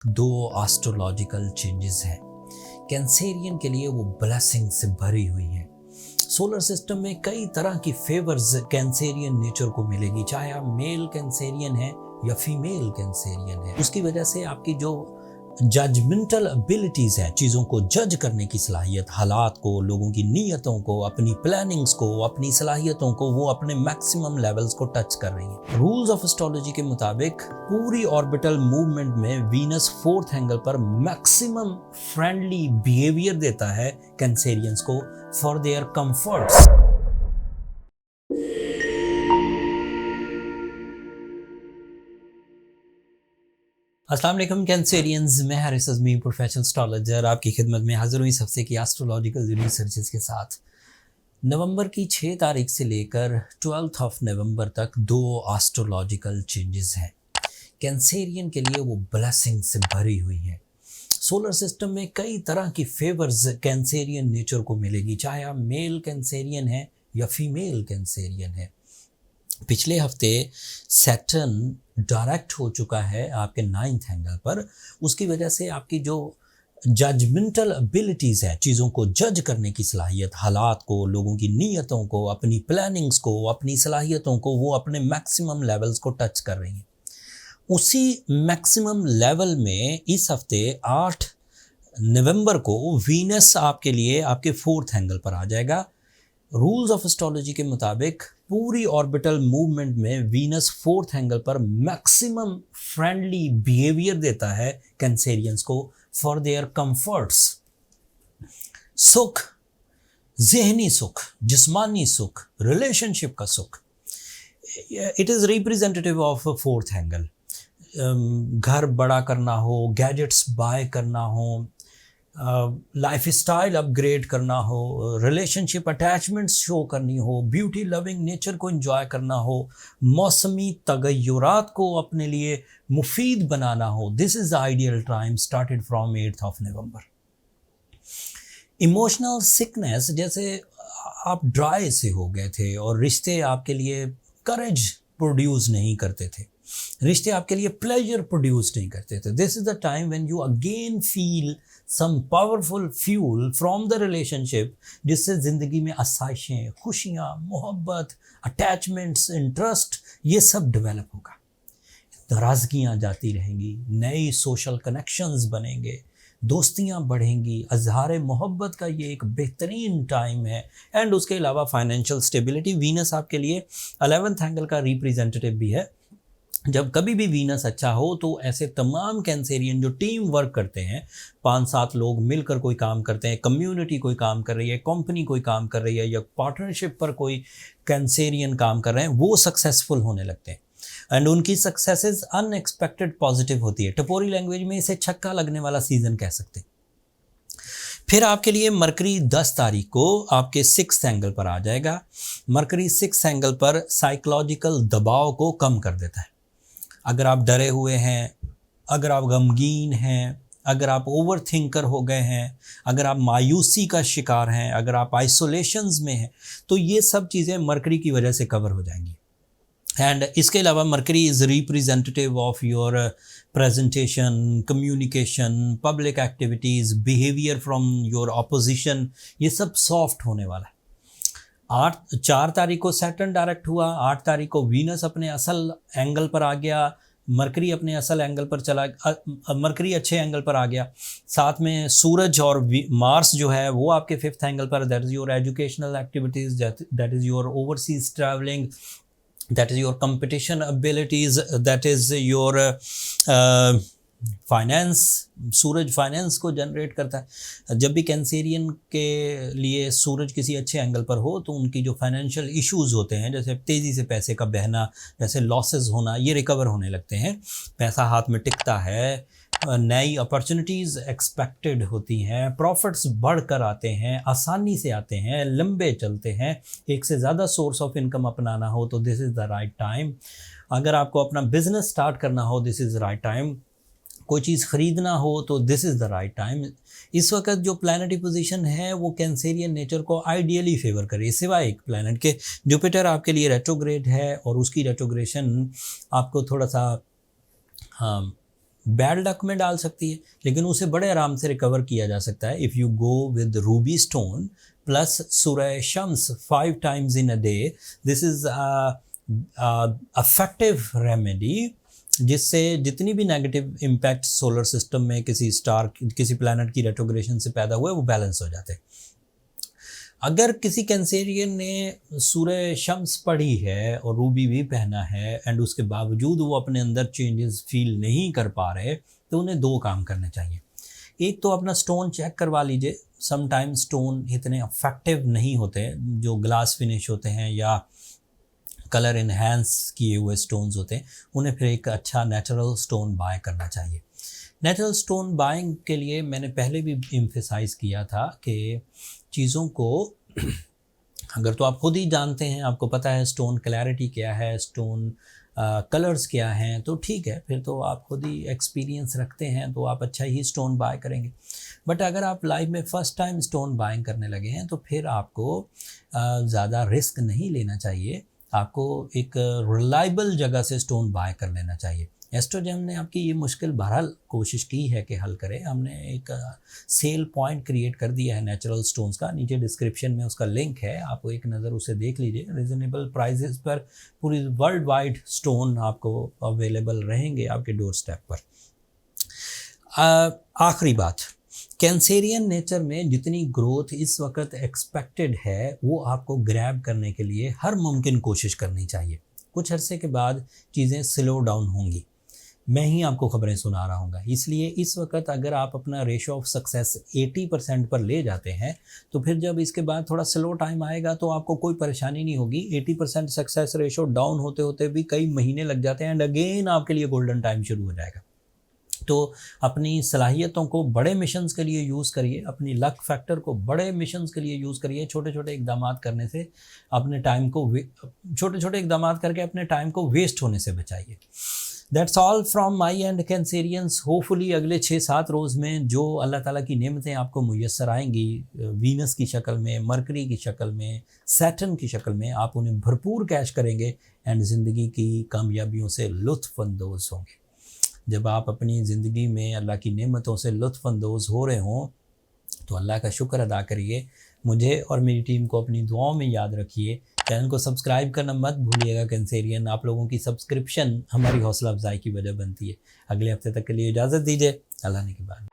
दो astrological changes हैं। Cancerian के लिए वो ब्लेसिंग से भरी हुई है। सोलर सिस्टम में कई तरह की फेवर्स कैंसेरियन नेचर को मिलेगी, चाहे आप मेल कैंसेरियन है या फीमेल कैंसेरियन है। उसकी वजह से आपकी जो जजमेंटल एबिलिटीज है, चीज़ों को जज करने की सलाहियत, हालात को, लोगों की नीयतों को, अपनी प्लानिंग्स को, अपनी सलाहियतों को, वो अपने मैक्सिमम लेवल्स को टच कर रही हैं। रूल्स ऑफ एस्ट्रोलॉजी के मुताबिक पूरी ऑर्बिटल मूवमेंट में वीनस फोर्थ एंगल पर मैक्सिमम फ्रेंडली बिहेवियर देता है कैंसेरियंस को फॉर देयर कंफर्ट्स। अस्सलाम वालेकुम कैंसेरियंस, मैं हारिस अज़मी प्रोफेशनल एस्ट्रोलॉजर आपकी खिदमत में हाजिर हूँ इस हफ्ते की एस्ट्रोलॉजिकल रिसर्चेस के साथ। नवंबर की 6 तारीख से लेकर 12 ऑफ नवंबर तक दो एस्ट्रोलॉजिकल चेंजेस हैं। कैंसेरियन के लिए वो ब्लेसिंग से भरी हुई है। सोलर सिस्टम में कई तरह की फेवर्स कैंसेरियन नेचर को मिलेगी, चाहे आप मेल कैंसेरियन है या फीमेल कैंसेरियन है। पिछले हफ्ते सैटर्न डायरेक्ट हो चुका है आपके 9th एंगल पर। उसकी वजह से आपकी जो जजमेंटल एबिलिटीज़ है, चीज़ों को जज करने की सलाहियत, हालात को, लोगों की नीयतों को, अपनी प्लानिंग्स को, अपनी सलाहियतों को, वो अपने मैक्सिमम लेवल्स को टच कर रही हैं। उसी मैक्सिमम लेवल में इस हफ्ते 8 नवंबर को वीनस आपके लिए आपके 4th एंगल पर आ जाएगा। रूल्स ऑफ एस्ट्रोलॉजी के मुताबिक पूरी ऑर्बिटल मूवमेंट में वीनस 4th एंगल पर मैक्सिमम फ्रेंडली बिहेवियर देता है कैंसेरियंस को फॉर देयर कंफर्ट्स। सुख, जहनी सुख, जिस्मानी सुख, रिलेशनशिप का सुख, it is representative of 4th angle. घर बड़ा करना हो, गैजेट्स बाय करना हो, लाइफ स्टाइल अपग्रेड करना हो, रिलेशनशिप अटैचमेंट्स शो करनी हो, ब्यूटी लविंग नेचर को एंजॉय करना हो, मौसमी तगय्युरात को अपने लिए मुफीद बनाना हो, this is the ideal time started from 8th of November. Emotional sickness, जैसे आप ड्राई से हो गए थे और रिश्ते आपके लिए करेज प्रोड्यूस नहीं करते थे, रिश्ते आपके लिए प्लेजर प्रोड्यूस नहीं करते थे, this is the time when you again feel some powerful fuel from the relationship, जिससे ज़िंदगी में आसाइशें, खुशियाँ, मोहब्बत, अटैचमेंट्स, इंटरेस्ट, ये सब डेवलप होगा। नाराज़गियाँ जाती रहेंगी, नई सोशल कनेक्शंस बनेंगे, दोस्तियाँ बढ़ेंगी, अजहार मोहब्बत का ये एक बेहतरीन टाइम है। एंड उसके अलावा फाइनेंशियल स्टेबिलिटी, वीनस आपके लिए 11th एंगल का रिप्रेजेंटेटिव भी है। जब कभी भी वीनस अच्छा हो तो ऐसे तमाम कैंसेरियन जो टीम वर्क करते हैं, 5-7 लोग मिलकर कोई काम करते हैं, कम्युनिटी कोई काम कर रही है, कंपनी कोई काम कर रही है, या पार्टनरशिप पर कोई कैंसेरियन काम कर रहे हैं, वो सक्सेसफुल होने लगते हैं। एंड उनकी सक्सेसेस अनएक्सपेक्टेड पॉजिटिव होती है। टपोरी लैंग्वेज में इसे छक्का लगने वाला सीजन कह सकते हैं। फिर आपके लिए मरकरी 10 तारीख को आपके 6th एंगल पर आ जाएगा। मरकरी 6th एंगल पर साइकोलॉजिकल दबाव को कम कर देता है। अगर आप डरे हुए हैं, अगर आप गमगीन हैं, अगर आप ओवर थिंकर हो गए हैं, अगर आप मायूसी का शिकार हैं, अगर आप आइसोलेशंस में हैं, तो ये सब चीज़ें मरकरी की वजह से कवर हो जाएंगी। एंड इसके अलावा mercury is representative of your presentation, communication, public activities, behaviour from your opposition, ये सब सॉफ्ट होने वाला है। 4 तारीख को सैटर्न डायरेक्ट हुआ, 8 तारीख को वीनस अपने असल एंगल पर आ गया, मरकरी अपने असल एंगल पर चला, मरकरी अच्छे एंगल पर आ गया। साथ में सूरज और मार्स जो है वो आपके 5th एंगल पर, that is your educational activities, that is your overseas travelling, that is your competition abilities, that is your finance. Suraj finance को जनरेट करता है। जब भी कैंसेरियन के लिए सूरज किसी अच्छे एंगल पर हो तो उनकी जो फाइनेंशियल इश्यूज़ होते हैं, जैसे तेज़ी से पैसे का बहना, जैसे लॉसेस होना, ये रिकवर होने लगते हैं। पैसा हाथ में टिकता है, नई अपॉर्चुनिटीज़ एक्सपेक्टेड होती हैं, प्रॉफिट्स बढ़कर आते हैं, आसानी से आते हैं, लंबे चलते हैं। एक से ज़्यादा सोर्स ऑफ इनकम अपनाना हो तो this is the right time. अगर आपको अपना बिजनेस स्टार्ट करना हो, this is the right time. कोई चीज़ ख़रीदना हो तो this is the right time. इस वक्त जो प्लानिटरी पोजीशन है वो कैंसेरियन नेचर को आइडियली फेवर करे, सिवाय एक प्लानट के। जुपिटर आपके लिए रेट्रोग्रेड है और उसकी रेट्रोग्रेशन आपको थोड़ा सा बैड लक में डाल सकती है, लेकिन उसे बड़े आराम से रिकवर किया जा सकता है if you go with ruby stone plus सूरह शम्स 5 times in a day. This is effective remedy जिससे जितनी भी नेगेटिव इम्पैक्ट सोलर सिस्टम में किसी स्टार किसी प्लैनेट की रेट्रोग्रेशन से पैदा हुए वो बैलेंस हो जाते हैं। अगर किसी कैंसेरियन ने सूरह शम्स पढ़ी है और रूबी भी पहना है एंड उसके बावजूद वो अपने अंदर चेंजेस फील नहीं कर पा रहे, तो उन्हें 2 काम करने चाहिए। एक तो अपना स्टोन चेक करवा लीजिए। समटाइम स्टोन इतने अफेक्टिव नहीं होते, जो ग्लास फिनिश होते हैं या कलर इन्हेंस किए हुए स्टोन्स होते हैं, उन्हें फिर एक अच्छा नेचुरल स्टोन बाय करना चाहिए। नेचुरल स्टोन बाइंग के लिए मैंने पहले भी एम्फेसाइज किया था कि चीज़ों को अगर तो आप खुद ही जानते हैं, आपको पता है स्टोन क्लैरिटी क्या है, स्टोन कलर्स क्या हैं, तो ठीक है, फिर तो आप खुद ही एक्सपीरियंस रखते हैं तो आप अच्छा ही स्टोन बाय करेंगे। बट अगर आप लाइफ में फ़र्स्ट टाइम स्टोन बाइंग करने लगे हैं तो फिर आपको ज़्यादा रिस्क नहीं लेना चाहिए। आपको एक रिलायबल जगह से स्टोन बाय कर लेना चाहिए। एस्ट्रोजेम ने आपकी ये मुश्किल बहरहाल कोशिश की है कि हल करे। हमने एक सेल पॉइंट क्रिएट कर दिया है नेचुरल स्टोन्स का, नीचे डिस्क्रिप्शन में उसका लिंक है, आप एक नज़र उसे देख लीजिए। रिजनेबल प्राइजेस पर पूरी वर्ल्ड वाइड स्टोन आपको अवेलेबल रहेंगे आपके डोर स्टेप पर। आखिरी बात, कैंसेरियन नेचर में जितनी ग्रोथ इस वक्त एक्सपेक्टेड है वो आपको ग्रैब करने के लिए हर मुमकिन कोशिश करनी चाहिए। कुछ अरसे के बाद चीज़ें स्लो डाउन होंगी, मैं ही आपको खबरें सुना रहा हूँगा। इसलिए इस वक्त अगर आप अपना रेशो ऑफ सक्सेस 80% पर ले जाते हैं तो फिर जब इसके बाद थोड़ा स्लो टाइम आएगा तो आपको कोई परेशानी नहीं होगी। 80% सक्सेस रेशो डाउन होते होते भी कई महीने लग जाते हैं एंड अगेन आपके लिए गोल्डन टाइम शुरू हो जाएगा। तो अपनी सलाहियतों को बड़े मिशंस के लिए यूज़ करिए, अपनी लक फैक्टर को बड़े मिशंस के लिए यूज़ करिए। छोटे छोटे इकदाम करने से अपने टाइम को छोटे छोटे इकदाम करके अपने टाइम को वेस्ट होने से बचाइए। That's all from my and Cancerians. Hopefully अगले 6-7 रोज़ में जो अल्लाह ताला की नेमतें आपको मुयस्सर आएंगी, वीनस की शक्ल में, मरकरी की शक्ल में, सैटर्न की शक्ल में, आप उन्हें भरपूर कैश करेंगे एंड ज़िंदगी की कामयाबियों से लुत्फ़अंदोज़ होंगे। जब आप अपनी ज़िंदगी में अल्लाह की नेमतों से लुत्फ़अंदोज़ हो रहे हों तो अल्लाह का शुक्र अदा करिए। मुझे और मेरी टीम को अपनी दुआओं में याद रखिए। चैनल को सब्सक्राइब करना मत भूलिएगा कैंसेरियन। आप लोगों की सब्सक्रिप्शन हमारी हौसला अफजाई की वजह बनती है। अगले हफ्ते तक के लिए इजाज़त दीजिए। अल्लाह ने की बात।